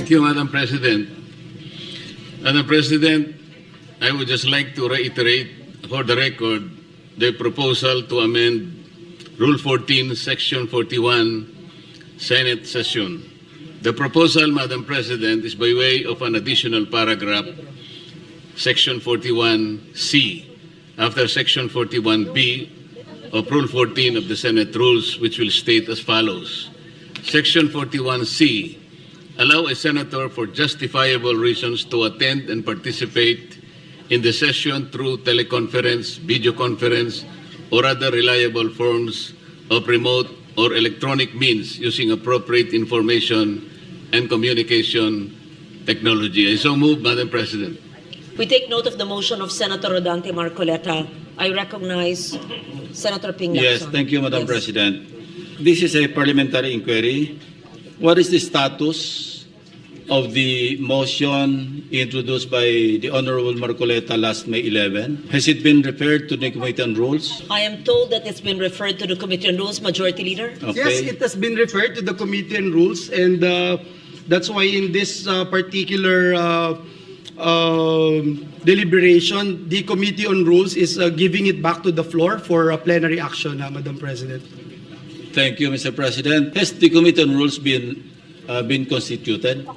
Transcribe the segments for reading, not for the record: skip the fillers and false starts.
Thank you, Madam President. Madam President, I would just like to reiterate for the record the proposal to amend Rule 14, Section 41, Senate session. The proposal, Madam President, is by way of an additional paragraph, Section 41C, after Section 41B of Rule 14 of the Senate Rules, which will state as follows. Section 41C, allow a senator for justifiable reasons to attend and participate in the session through teleconference, video conference, or other reliable forms of remote or electronic means using appropriate information and communication technology. I so move, Madam President. We take note of the motion of Senator Rodante Marcoleta. I recognize Senator Ping Lacson. Yes, thank you, Madam President. This is a parliamentary inquiry. What is the status of the motion introduced by the Honorable Marcoleta last May 11? Has it been referred to the Committee on Rules? I am told that it's been referred to the Committee on Rules. Majority Leader? Okay. Yes, it has been referred to the Committee on Rules, and that's why in this particular deliberation, the Committee on Rules is giving it back to the floor for plenary action, Madam President. Thank you, Mr. President. Has the Committee on Rules been constituted?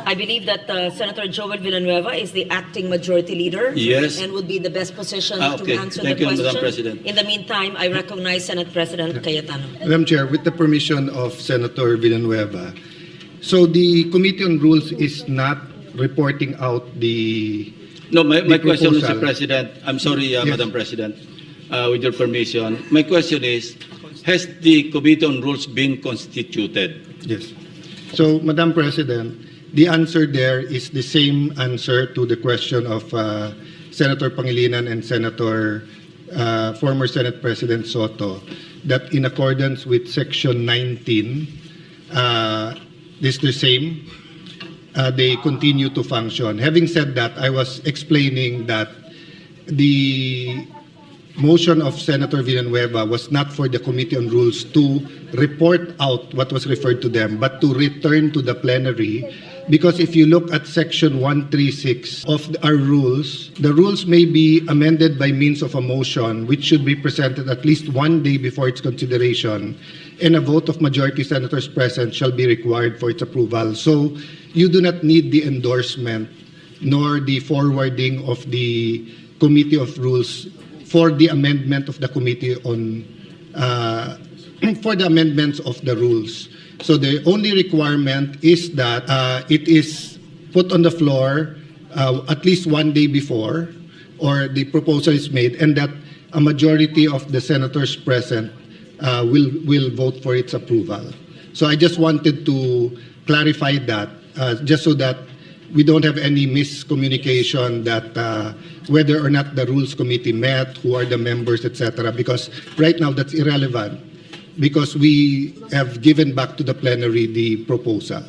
I believe that Senator Joel Villanueva is the acting Majority Leader. Yes. And would be the best position Okay. to answer Thank the you, question. Madam President. In the meantime, I recognize Senate President Cayetano. Madam Chair, with the permission of Senator Villanueva, so the Committee on Rules is not reporting out the... No, my question, proposal. Mr. President, I'm sorry, Yes. Madam President, with your permission. My question is, has the Committee on Rules been constituted? Yes. So, Madam President, the answer there is the same answer to the question of Senator Pangilinan and former Senate President Soto, that in accordance with Section 19, this is the same. They continue to function. Having said that, I was explaining that the motion of Senator Villanueva was not for the Committee on Rules to report out what was referred to them, but to return to the plenary. Because if you look at Section 136 of our rules, the rules may be amended by means of a motion, which should be presented at least one day before its consideration, and a vote of majority senators present shall be required for its approval. So you do not need the endorsement nor the forwarding of the Committee of Rules for the amendment of the Committee on for the amendments of the rules. So the only requirement is that it is put on the floor at least one day before, or the proposal is made, and that a majority of the senators present will vote for its approval. So I just wanted to clarify that, just so that we don't have any miscommunication that whether or not the Rules Committee met, who are the members, etc. Because right now that's irrelevant, because we have given back to the plenary the proposal.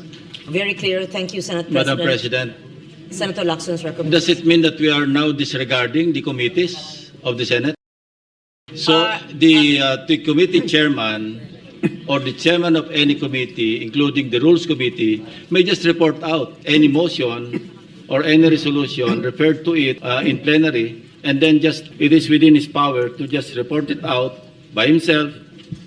Very clear. Thank you, Senate Madam President. President, Senator Lacson's recommendation. does it mean that we are now disregarding the committees of the Senate? So the committee chairman or the chairman of any committee, including the Rules Committee, may just report out any motion or any resolution referred to it in plenary, and then just it is within his power to just report it out by himself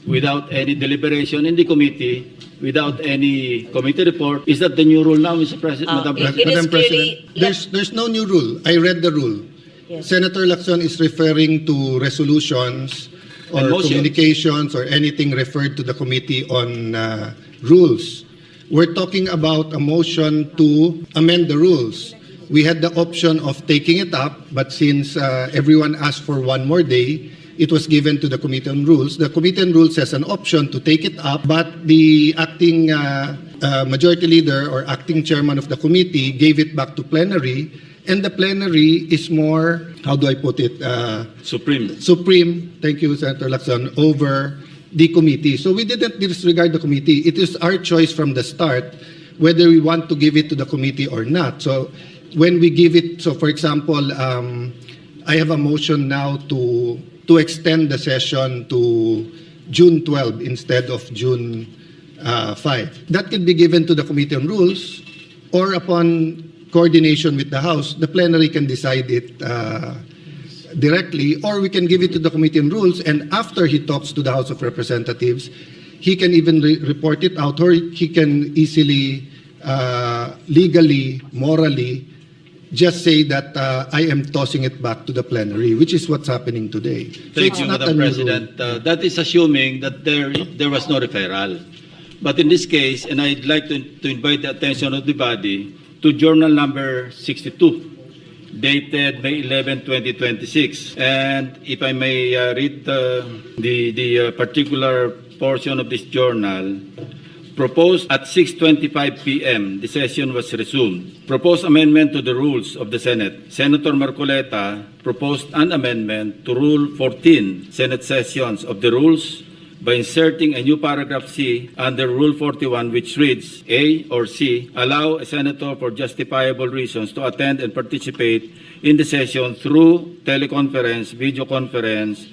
without any deliberation in the committee, without any committee report. Is that the new rule now, Mr. President? Madam it President? is Madam clearly- President, there's no new rule. I read the rule. Yes. Senator Lacson is referring to resolutions or And motions. communications or anything referred to the Committee on Rules. We're talking about a motion to amend the rules. We had the option of taking it up, but since everyone asked for one more day, it was given to the Committee on Rules. The Committee on Rules has an option to take it up, but the acting majority leader or acting chairman of the committee gave it back to plenary, and the plenary is more, how do I put it? Supreme. Supreme, thank you, Senator Lacson, over the committee. So we didn't disregard the committee. It is our choice from the start whether we want to give it to the committee or not. So when we give it, so for example, I have a motion now to extend the session to June 12 instead of June 5. That can be given to the Committee on Rules, or upon coordination with the House, the plenary can decide it directly, or we can give it to the Committee on Rules, and after he talks to the House of Representatives, he can even report it out, or he can easily, legally, morally, just say that I am tossing it back to the plenary, which is what's happening today. So Thank it's you, not Madam a new President. rule. That is assuming that there was no referral. But in this case, and I'd like to invite the attention of the body to Journal number 62, dated May 11, 2026. And if I may read the particular portion of this journal, proposed at 6:25 p.m., the session was resumed. Proposed amendment to the rules of the Senate. Senator Marcoleta proposed an amendment to Rule 14, Senate sessions of the rules, by inserting a new paragraph C under Rule 41, which reads, A or C, allow a senator for justifiable reasons to attend and participate in the session through teleconference, video conference,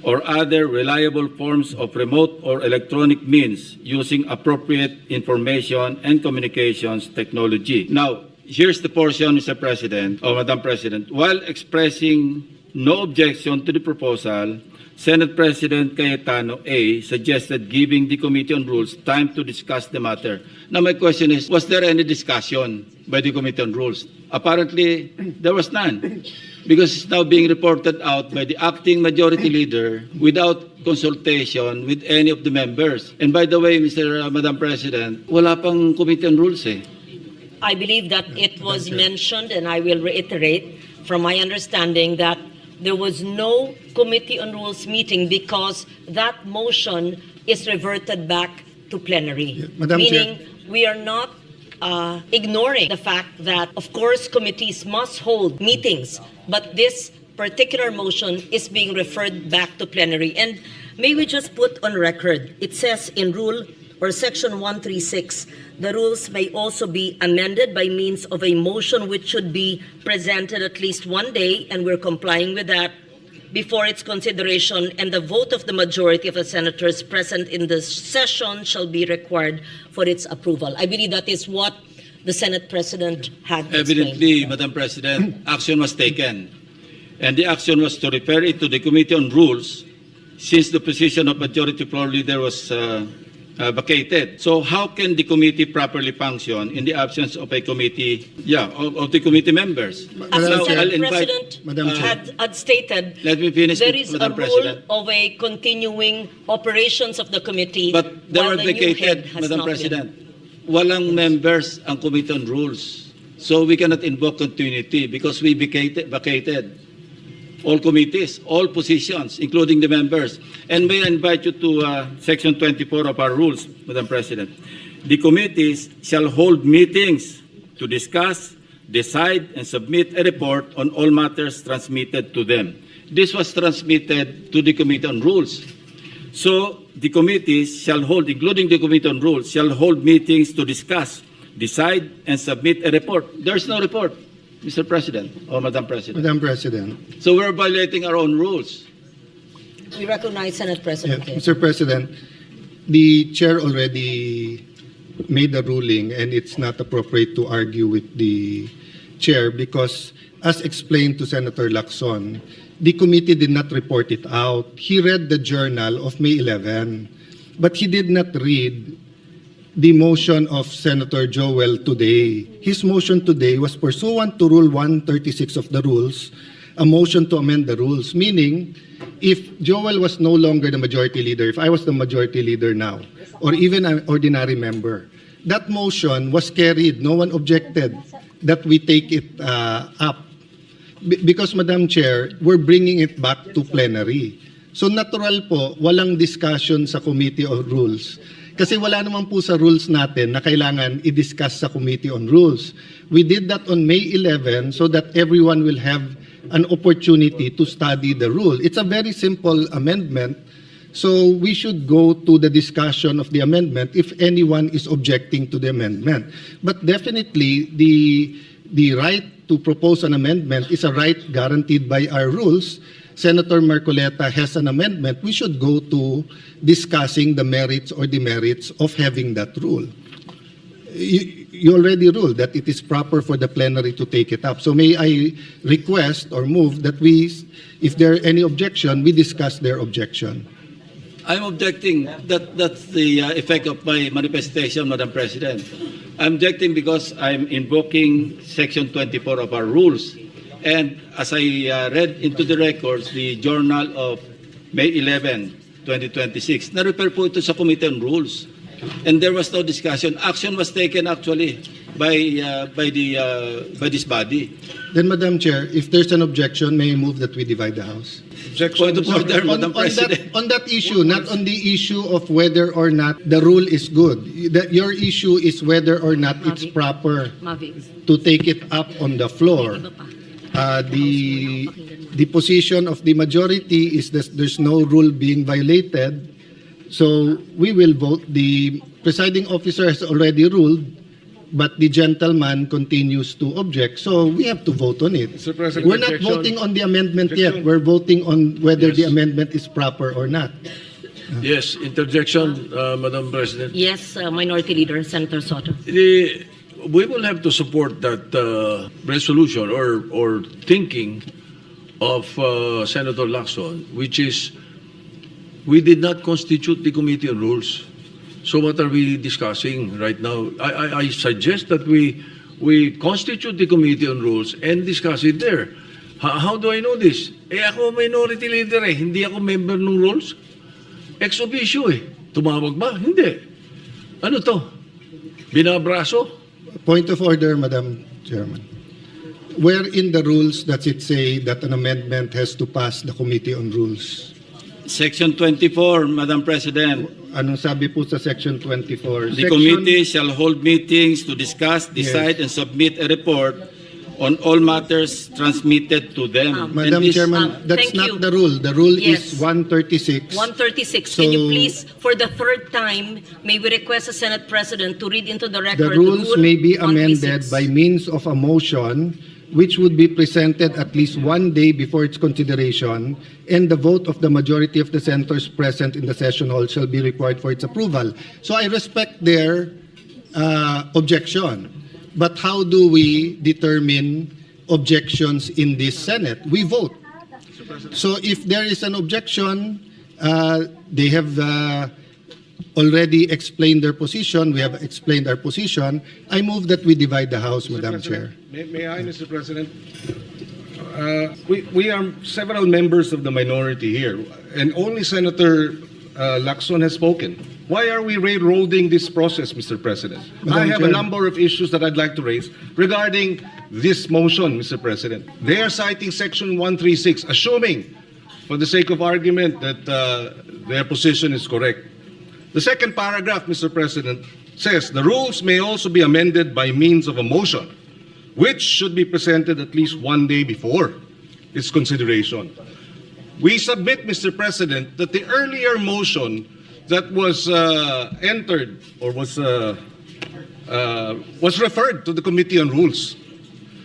or other reliable forms of remote or electronic means using appropriate information and communications technology. Now, here's the portion, Mr. President, or Madam President. While expressing no objection to the proposal, Senate President Cayetano A. suggested giving the Committee on Rules time to discuss the matter. Now my question is, was there any discussion by the Committee on Rules? Apparently, there was none, because it's now being reported out by the acting majority leader without consultation with any of the members. And by the way, Madam President, wala pang Committee on Rules eh. I believe that it was mentioned, and I will reiterate from my understanding that there was no Committee on Rules meeting because that motion is reverted back to plenary. Madam Meaning, we are not ignoring the fact that, of course, committees must hold meetings, but this particular motion is being referred back to plenary. And may we just put on record, it says in Rule or Section 136, the rules may also be amended by means of a motion which should be presented at least one day, and we're complying with that, before its consideration, and the vote of the majority of the senators present in the session shall be required for its approval. I believe that is what the Senate President had explained. Evidently, Madam President, action was taken. And the action was to refer it to the Committee on Rules, since the position of Majority Floor Leader was vacated. So how can the committee properly function in the absence of a committee, of the committee members? As Madam the Chair. Senate I'll President Madam Chair. had stated, Let me finish, there is a Madam rule President. of a continuing operations of the committee. But they while were the new head vacated, has Madam not been. President. Walang members ang Committee on Rules. So we cannot invoke continuity because we vacated all committees, all positions, including the members. And may I invite you to Section 24 of our rules, Madam President. The committees shall hold meetings to discuss, decide, and submit a report on all matters transmitted to them. This was transmitted to the Committee on Rules. So the committees shall hold, including the Committee on Rules, shall hold meetings to discuss, decide, and submit a report. There's no report, Mr. President or Madam President. Madam President. So we're violating our own rules. We recognize Senate President. Yeah, Mr. President, the chair already made a ruling, and it's not appropriate to argue with the chair because, as explained to Senator Lacson, the committee did not report it out. He read the journal of May 11, but he did not read the motion of Senator Joel today. His motion today was pursuant to Rule 136 of the rules, a motion to amend the rules, meaning if Joel was no longer the majority leader, if I was the majority leader now, or even an ordinary member, that motion was carried. No one objected that we take it up. Because, Madam Chair, we're bringing it back to plenary. So natural po, walang discussion sa Committee on Rules. Kasi wala naman po sa rules natin na kailangan i-discuss sa Committee on Rules. We did that on May 11 so that everyone will have an opportunity to study the rule. It's a very simple amendment, so we should go to the discussion of the amendment if anyone is objecting to the amendment. But definitely, the right to propose an amendment is a right guaranteed by our rules. Senator Marcoleta has an amendment, we should go to discussing the merits or demerits of having that rule. You already ruled that it is proper for the plenary to take it up. So may I request or move that we, if there are any objection, we discuss their objection. I'm objecting. That's the effect of my manifestation, Madam President. I'm objecting because I'm invoking Section 24 of our rules. And as I read into the records, the Journal of May 11, 2026, na-refer po ito sa Committee on Rules. And there was no discussion. Action was taken actually by this body. Then, Madam Chair, if there's an objection, may I move that we divide the House? Point of order, Madam President. On that issue, not on the issue of whether or not the rule is good. Your issue is whether or not it's proper to take it up on the floor. The position of the majority is that there's no rule being violated. So we will vote. The presiding officer has already ruled, but the gentleman continues to object. So we have to vote on it. Mr. President, We're not objection. voting on the amendment yet. Objection. We're voting on whether the Yes. amendment is proper or not. Yes, interjection, Madam President. Yes, Minority Leader Senator Soto. We will have to support that resolution or thinking of Senator Lacson, which is we did not constitute the Committee on Rules. So what are we discussing right now? I suggest that we constitute the Committee on Rules and discuss it there. How do I know this? Ako minority leader hindi ako member ng rules. Ex officio Tumawag ba? Hindi. Ano to? Binabraso? Point of order, Madam Chairman. Where in the rules does it say that an amendment has to pass the Committee on Rules? Section 24, Madam President. Anong sabi po sa Section 24? The committee shall hold meetings to discuss, decide, and submit a report on all matters transmitted to them. Madam And this- Chairman, that's thank not you. the rule. The rule Yes. is 136. 136. Can you So- please, for the third time, may we request the Senate President to read into the The record rules Rule may be amended 136. by means of a motion which would be presented at least one day before its consideration, and the vote of the majority of the senators present in the session hall shall be required for its approval. So I respect their objection. But how do we determine objections in this Senate? We vote. So if there is an objection, they have already explained their position. We have explained our position. I move that we divide the House, Madam Chair. May I, Mr. President? We are several members of the minority here, and only Senator Lacson has spoken. Why are we railroading this process, Mr. President? I have a Chair. number of issues that I'd like to raise regarding this motion, Mr. President. They are citing Section 136, assuming, for the sake of argument, that their position is correct. The second paragraph, Mr. President, says the rules may also be amended by means of a motion, which should be presented at least one day before its consideration. We submit, Mr. President, that the earlier motion that was entered or was referred to the Committee on Rules.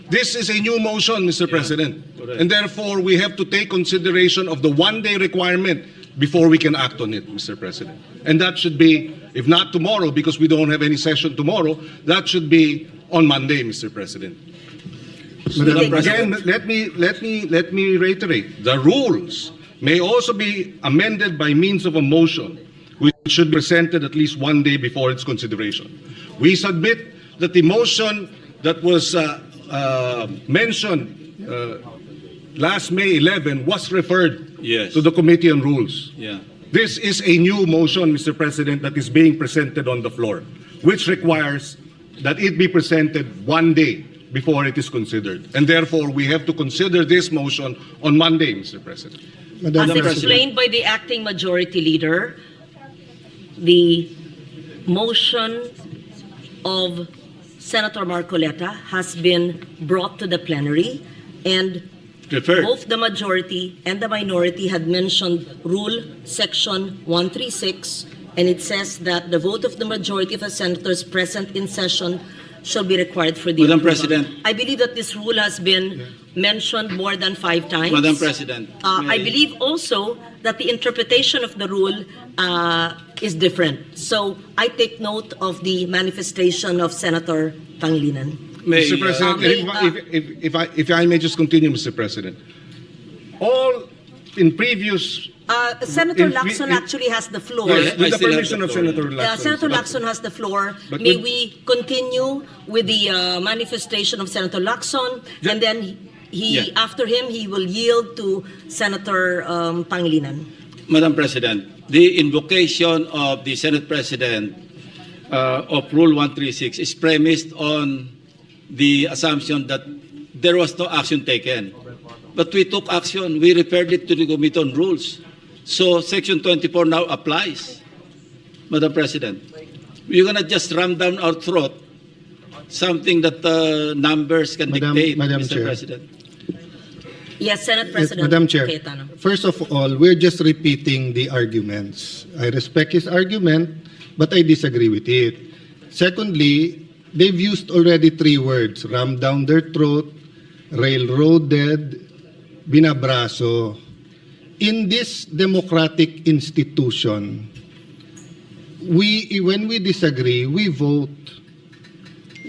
This is a new motion, Mr. President, correct. and therefore we have to take consideration of the one-day requirement before we can act on it, Mr. President. And that should be, if not tomorrow, because we don't have any session tomorrow, that should be on Monday, Mr. President. Madam Again, let me reiterate. The rules may also be amended by means of a motion, which should be presented at least one day before its consideration. We submit that the motion that was mentioned last May 11 was referred Yes. to the Committee on Rules. Yeah. This is a new motion, Mr. President, that is being presented on the floor, which requires that it be presented one day before it is considered. And therefore, we have to consider this motion on Monday, Mr. President. Madam As President. explained by the acting majority leader, the motion of Senator Marcoleta has been brought to the plenary, and Referred. both the majority and the minority had mentioned Rule Section 136, and it says that the vote of the majority of the senators present in session shall be required for the Madam approval. President. I believe that this rule has been mentioned more than 5 times. Madam President. I may- believe also that the interpretation of the rule is different. So I take note of the manifestation of Senator Pangilinan. may, Mr. President, if I may just continue, Mr. President. All in previous, Senator In- Lacson in- actually has the floor. yes, I with the still have permission the of floor. Senator Lacson. Senator Lacson has the floor. But May with- we continue with the manifestation of Senator Lacson, and then Yeah. after him, he will yield to Senator Pangilinan. Madam President, the invocation of the Senate President of Rule 136 is premised on the assumption that there was no action taken. But we took action. We referred it to the Committee on Rules. So Section 24 now applies, Madam President. You're going to just ram down our throat something that numbers can dictate, Madam Mr. Chair. President. Yes, Senate Yes, President. Madam Chair. Cayetano. First of all, we're just repeating the arguments. I respect his argument, but I disagree with it. Secondly, they've used already 3 words: ram down their throat, railroaded, binabraso. In this democratic institution, when we disagree, we vote.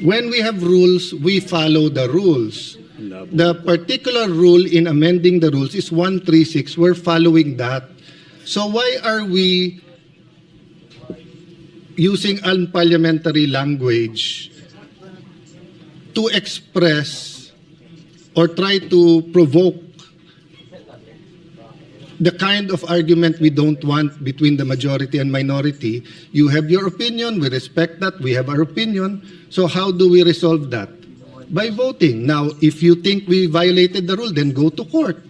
When we have rules, we follow the rules. The particular rule in amending the rules is 136. We're following that. So why are we using unparliamentary language to express or try to provoke the kind of argument we don't want between the majority and minority? You have your opinion, we respect that, we have our opinion. So how do we resolve that? By voting. Now, if you think we violated the rule, then go to court.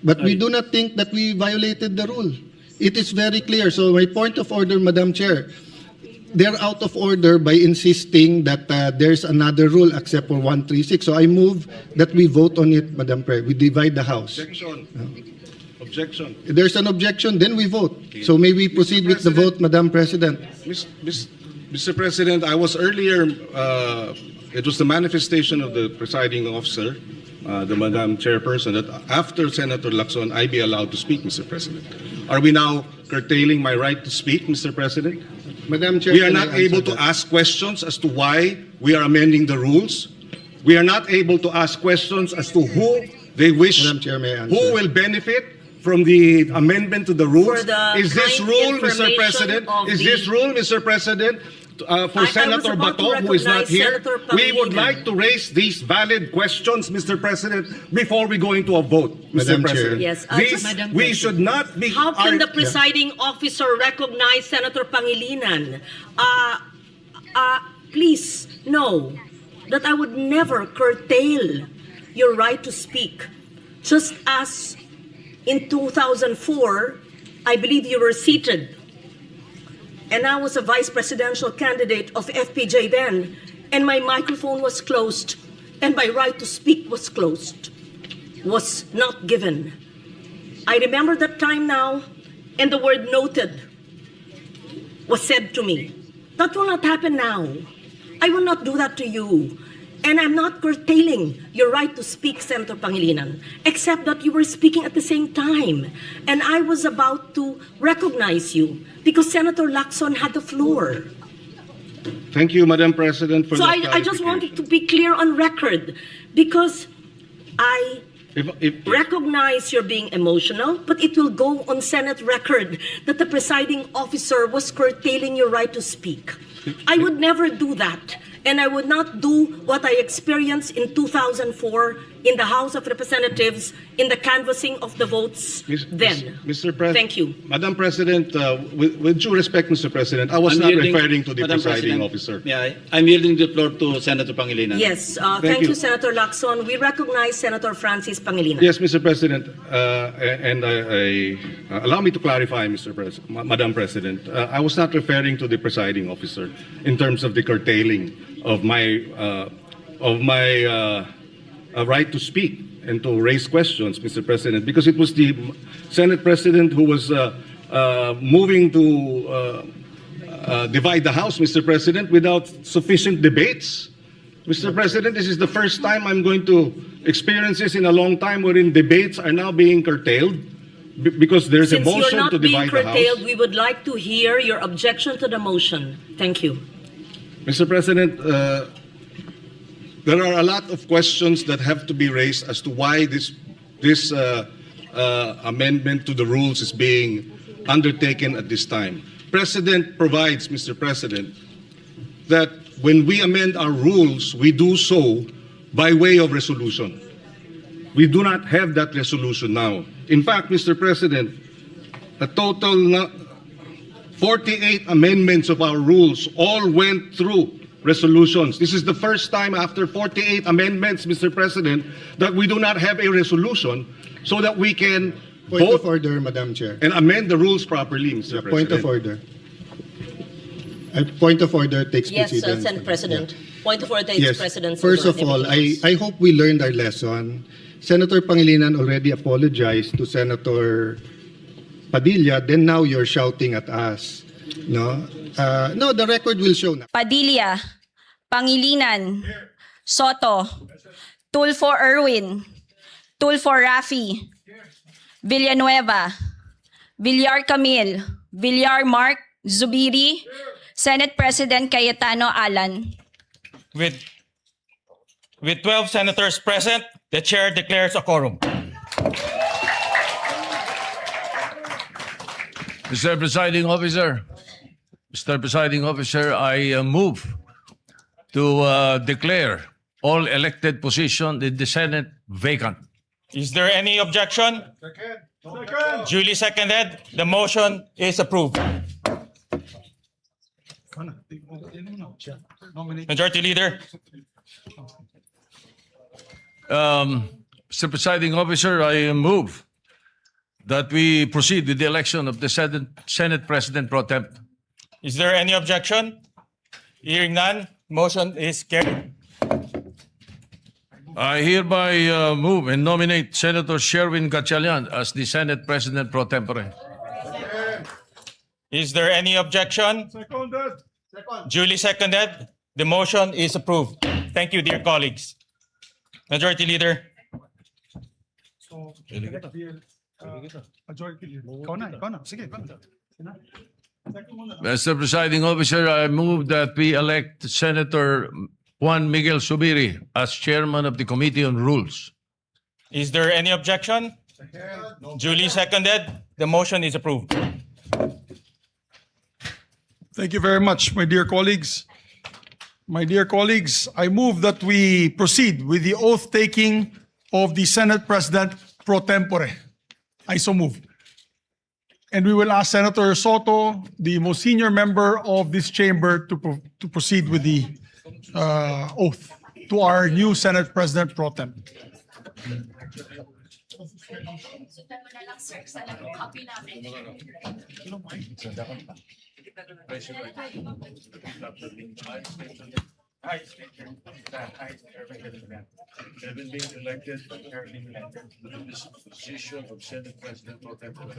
But we do not think that we violated the rule. It is very clear. So my point of order, Madam Chair, they're out of order by insisting that there's another rule except for 136. So I move that we vote on it, Madam Chair. We divide the House. objection. Objection. If there's an objection, then we vote. So may we proceed with the vote, Madam President? Mr. President, I was earlier, it was the manifestation of the presiding officer, the Madam Chairperson, that after Senator Lacson, I be allowed to speak, Mr. President. Are we now curtailing my right to speak, Mr. President? Madam Chair, We are can I not answer able to that? ask questions as to why we are amending the rules. We are not able to ask questions as to who they wish, Madam Chair, may I answer? who will benefit from the amendment to the rules. For the Is this kind rule, Mr. information President? of Is the- this rule, Mr. President, for I was Senator about to Bato, who is not recognize here? Senator We would Pangilinan. like to raise these valid questions, Mr. President, before we go into a vote, Mr. Madam Chair. President. Yes, These- Madam we should not be. How can the arg- presiding officer recognize Senator Pangilinan? Please know that I would never curtail your right to speak. Just as in 2004, I believe you were seated, and I was a vice presidential candidate of FPJ then, and my microphone was closed, and my right to speak was closed, was not given. I remember that time now, and the word noted was said to me. That will not happen now. I will not do that to you. And I'm not curtailing your right to speak, Senator Pangilinan, except that you were speaking at the same time. And I was about to recognize you because Senator Lacson had the floor. Thank you, Madam President, for So that I just clarification. wanted to be clear on record because I If- recognize you're being emotional, but it will go on Senate record that the presiding officer was curtailing your right to speak. I would never do that. And I would not do what I experienced in 2004 in the House of Representatives in the canvassing of the votes then. Mr. President. Thank you. Madam President, with due respect, Mr. President, I was I'm not yielding- referring to the Madam presiding President, officer. I'm yielding the floor to Senator Pangilinan. Yes, Thank thank you. you, Senator Lacson. We recognize Senator Francis Pangilinan. Yes, Mr. President, and allow me to clarify, Madam President. I was not referring to the presiding officer in terms of the curtailing of my right to speak and to raise questions, Mr. President, because it was the Senate President who was moving to divide the House, Mr. President, without sufficient debates. Mr. President, this is the first time I'm going to experience this in a long time wherein debates are now being curtailed because there's a Since you're motion not to being divide the curtailed, House. we would like to hear your objection to the motion. Thank you. Mr. President, there are a lot of questions that have to be raised as to why this amendment to the rules is being undertaken at this time. Precedent provides, Mr. President, that when we amend our rules, we do so by way of resolution. We do not have that resolution now. In fact, Mr. President, a total 48 amendments of our rules all went through resolutions. This is the first time after 48 amendments, Mr. President, that we do not have a resolution so that we can Point vote of order, Madam Chair. and amend the rules properly, Mr. President. Point of order. Point of order takes Yes, precedence. Senate President. Yeah. Point of order takes Yes. precedence. First over of all, everything else. I hope we learned our lesson. Senator Pangilinan already apologized to Senator Padilla, then now you're shouting at us. No, no, the record will show na. Padilla, Pangilinan, Soto, Tulfo Erwin, Tulfo Rafi, Villanueva, Villar Camille, Villar Mark, Zubiri, Senate President Cayetano Alan. With 12 senators present, the chair declares a quorum. Mr. Presiding Officer, I move to declare all elected positions in the Senate vacant. Is there any objection? Duly seconded. The motion is approved. Majority Leader. Mr. Presiding Officer, I move that we proceed with the election of the Senate President Pro Tem. Is there any objection? Hearing none, motion is carried. I hereby move and nominate Senator Sherwin Gatchalian as the Senate President Pro Tempore. Is there any objection? Duly seconded. The motion is approved. Thank you, dear colleagues. Majority Leader. Mr. Presiding Officer, I move that we elect Senator Juan Miguel Zubiri as Chairman of the Committee on Rules. Is there any objection? Duly seconded. The motion is approved. Thank you very much, my dear colleagues. My dear colleagues, I move that we proceed with the oath taking of the Senate President pro tempore. I so move. And we will ask Senator Soto, the most senior member of this chamber, to proceed with the oath to our new Senate President pro tem. Having been elected to this position of Senate President Pro Tempore,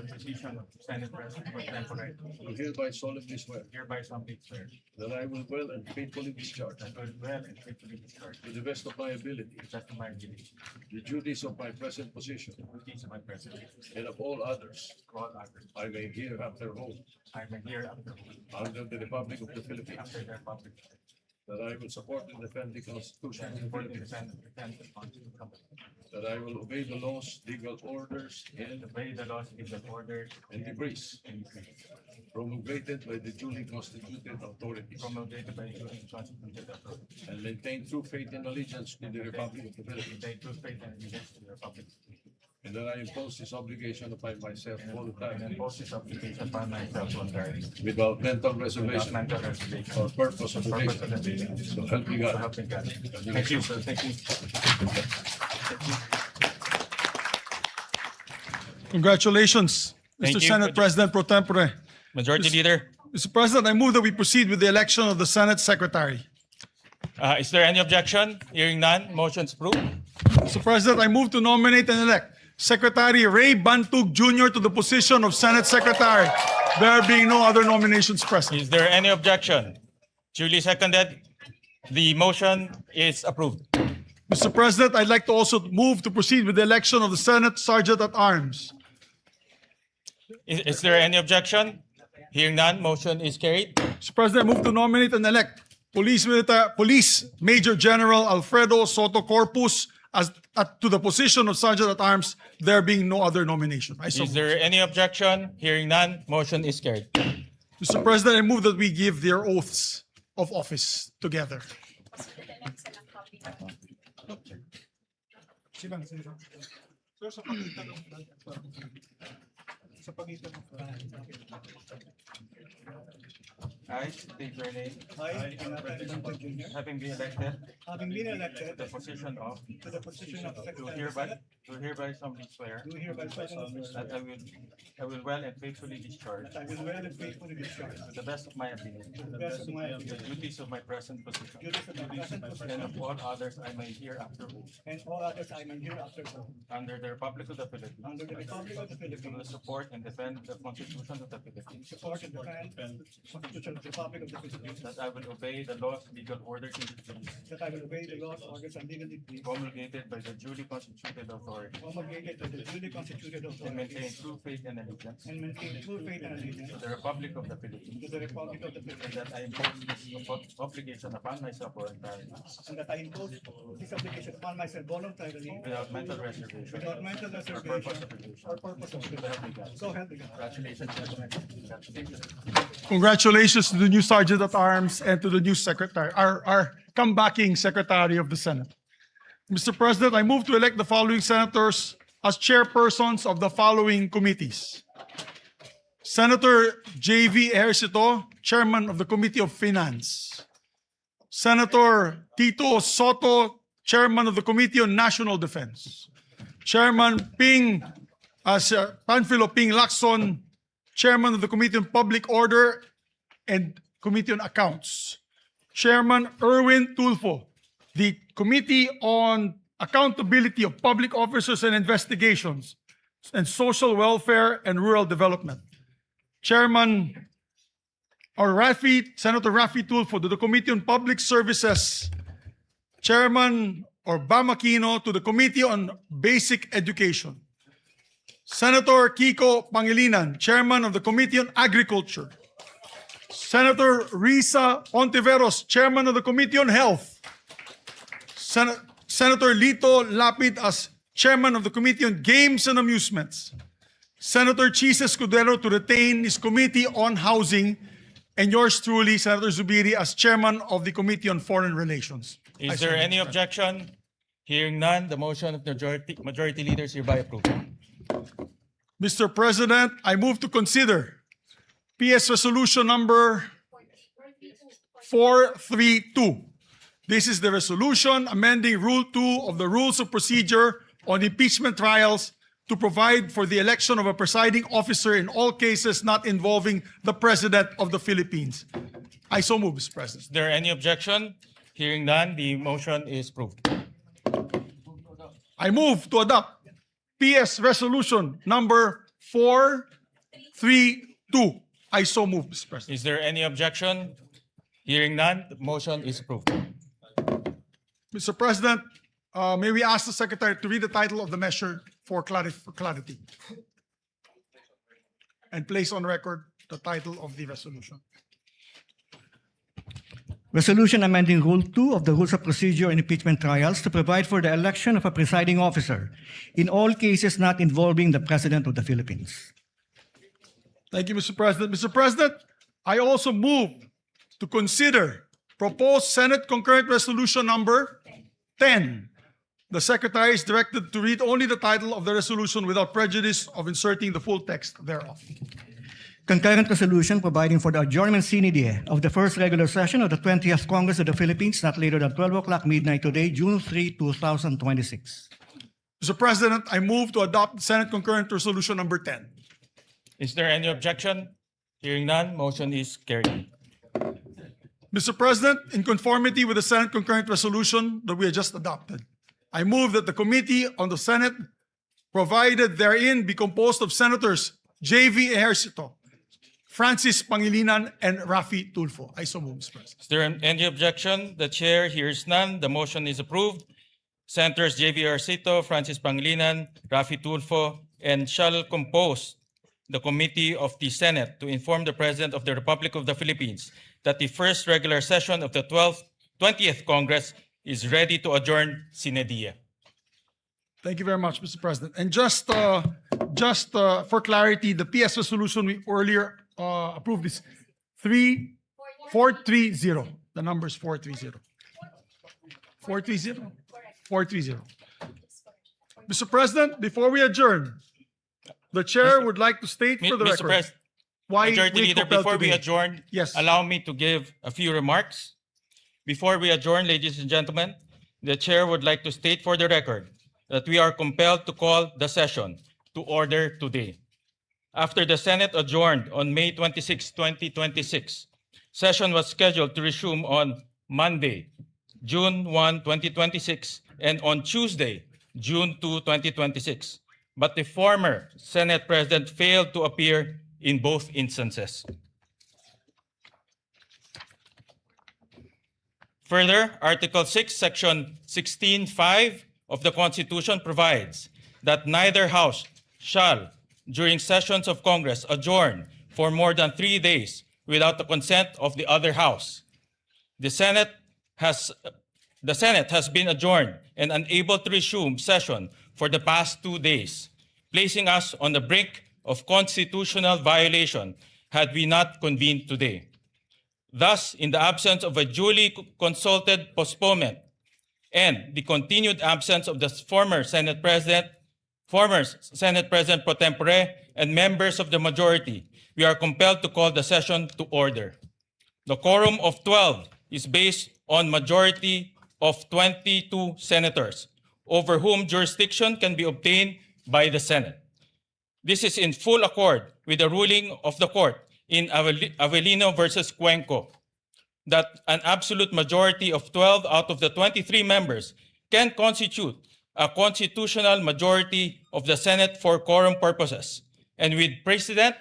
do hereby solemnly swear that I will well and faithfully discharge to the best of my ability the duties of my present position and of all others I may hereafter hold under the Republic of the Philippines, that I will support and defend the Constitution of the Philippines, that I will obey the laws, legal orders, and decrees promulgated by the duly constituted authorities, and maintain true faith and allegiance to the Republic of the Philippines, and that I impose this obligation upon myself voluntarily without mental reservation or purpose of evasion. So help me God. Thank you, sir. Thank you. Congratulations, Thank Mr. you. Senate President pro tempore. Majority Leader. Mr. President, I move that we proceed with the election of the Senate Secretary. Is there any objection? Hearing none, motion is approved. Mr. President, I move to nominate and elect Secretary Ray Bantug Jr. to the position of Senate Secretary. There being no other nominations present. Is there any objection? Duly seconded. The motion is approved. Mr. President, I'd like to also move to proceed with the election of the Senate Sergeant at Arms. Is there any objection? Hearing none, motion is carried. Mr. President, I move to nominate and elect Police Major General Alfredo Soto Corpus to the position of Sergeant at Arms, there being no other nomination. Is there any objection? Hearing none, motion is carried. Mr. President, I move that we give their oaths of office together. I state your name. Having been elected to the position of do hereby solemnly swear that I will well and faithfully discharge to the best of my ability the duties of my present position and of all others I may hereafter under the Republic of the Philippines to the support and defend the Constitution of the Philippines that I will obey the laws, legal orders, and decrees promulgated by the duly constituted authority and maintain true faith and allegiance to the Republic of the Philippines and that I impose this obligation upon myself voluntarily without mental reservation or purpose of evasion. So help me God. Congratulations, gentlemen. Congratulations to the new Sergeant at Arms and to the new Secretary, our comebacking Secretary of the Senate. Mr. President, I move to elect the following senators as chairpersons of the following committees. Senator J.V. Ejercito, Chairman of the Committee of Finance. Senator Tito Soto, Chairman of the Committee on National Defense. Chairman Panfilo Ping Lacson, Chairman of the Committee on Public Order and Committee on Accounts. Chairman Erwin Tulfo, the Committee on Accountability of Public Officers and Investigations and Social Welfare and Rural Development. Chairman Senator Raffy Tulfo to the Committee on Public Services. Chairman Bam Aquino to the Committee on Basic Education. Senator Kiko Pangilinan, Chairman of the Committee on Agriculture. Senator Risa Ontiveros, Chairman of the Committee on Health. Senator Lito Lapid as Chairman of the Committee on Games and Amusements. Senator Chis Escudero to retain his Committee on Housing. And yours truly, Senator Zubiri, as Chairman of the Committee on Foreign Relations. Is there any objection? Hearing none, the motion of the majority leader is hereby approved. Mr. President, I move to consider PS Resolution number 432. This is the resolution amending Rule 2 of the Rules of Procedure on impeachment trials to provide for the election of a presiding officer in all cases not involving the President of the Philippines. I so move, Mr. President. Is there any objection? Hearing none, the motion is approved. I move to adopt PS Resolution number 432. I so move, Mr. President. Is there any objection? Hearing none, the motion is approved. Mr. President, may we ask the Secretary to read the title of the measure for clarity and place on record the title of the resolution. Resolution amending Rule 2 of the Rules of Procedure in Impeachment Trials to provide for the election of a presiding officer in all cases not involving the President of the Philippines. Thank you, Mr. President. Mr. President, I also move to consider proposed Senate Concurrent Resolution number 10. The Secretary is directed to read only the title of the resolution without prejudice of inserting the full text thereof. Concurrent resolution providing for the adjournment sine die of the first regular session of the 20th Congress of the Philippines not later than 12 o'clock midnight today, June 3, 2026. Mr. President, I move to adopt Senate Concurrent Resolution number 10. Is there any objection? Hearing none, motion is carried. Mr. President, in conformity with the Senate Concurrent Resolution that we have just adopted, I move that the Committee on the Senate provided therein be composed of Senators J.V. Ejercito, Francis Pangilinan, and Rafi Tulfo. I so move, Mr. President. Is there any objection? The chair hears none. The motion is approved. Senators J.V. Arcito, Francis Pangilinan, Rafi Tulfo, and shall compose the Committee of the Senate to inform the President of the Republic of the Philippines that the first regular session of the 20th Congress is ready to adjourn sine die. Thank you very much, Mr. President. And just for clarity, the PS resolution we earlier approved is 430. The number is 430. 430. 430. Mr. President, before we adjourn, the chair would like to state for the Mr. record President, why Majority we Leader, compelled before we today. adjourn, Yes. allow me to give a few remarks. Before we adjourn, ladies and gentlemen, the chair would like to state for the record that we are compelled to call the session to order today. After the Senate adjourned on May 26, 2026, session was scheduled to resume on Monday, June 1, 2026, and on Tuesday, June 2, 2026. But the former Senate President failed to appear in both instances. Further, Article 6, Section 16(5) of the Constitution provides that neither House shall, during sessions of Congress, adjourn for more than 3 days without the consent of the other House. The Senate has been adjourned and unable to resume session for the past 2 days, placing us on the brink of constitutional violation had we not convened today. Thus, in the absence of a duly consulted postponement and the continued absence of the former Senate President pro tempore, and members of the majority, we are compelled to call the session to order. The quorum of 12 is based on majority of 22 senators, over whom jurisdiction can be obtained by the Senate. This is in full accord with the ruling of the court in Avellino versus Cuenco, that an absolute majority of 12 out of the 23 members can constitute a constitutional majority of the Senate for quorum purposes. And with precedent,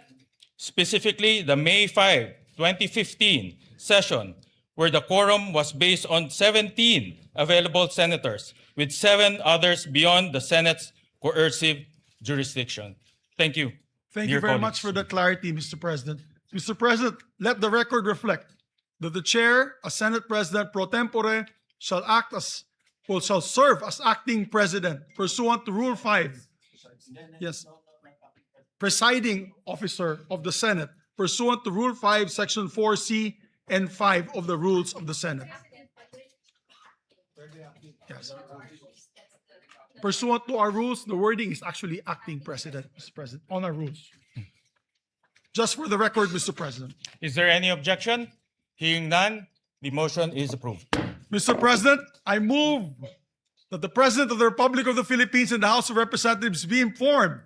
specifically the May 5, 2015 session, where the quorum was based on 17 available senators, with 7 others beyond the Senate's coercive jurisdiction. Thank you. Thank you dear very colleagues. much for the clarity, Mr. President. Mr. President, let the record reflect that the chair, as Senate President pro tempore, shall serve as acting president pursuant to Rule 5. Yes. Presiding officer of the Senate pursuant to Rule 5, Section 4C and 5 of the Rules of the Senate. Yes. Pursuant to our rules, the wording is actually acting president, Mr. President, on our rules. Just for the record, Mr. President. Is there any objection? Hearing none, the motion is approved. Mr. President, I move that the President of the Republic of the Philippines and the House of Representatives be informed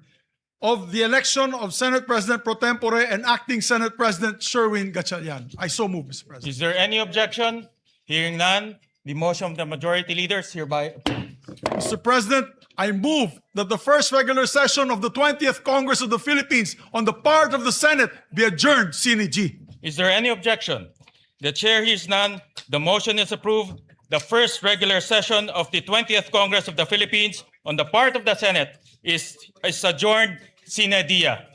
of the election of Senate President pro tempore and acting Senate President Sherwin Gatchalian. I so move, Mr. President. Is there any objection? Hearing none, the motion of the majority leader is hereby approved. Mr. President, I move that the first regular session of the 20th Congress of the Philippines on the part of the Senate be adjourned sine die. Is there any objection? The chair hears none. The motion is approved. The first regular session of the 20th Congress of the Philippines on the part of the Senate is adjourned sine die.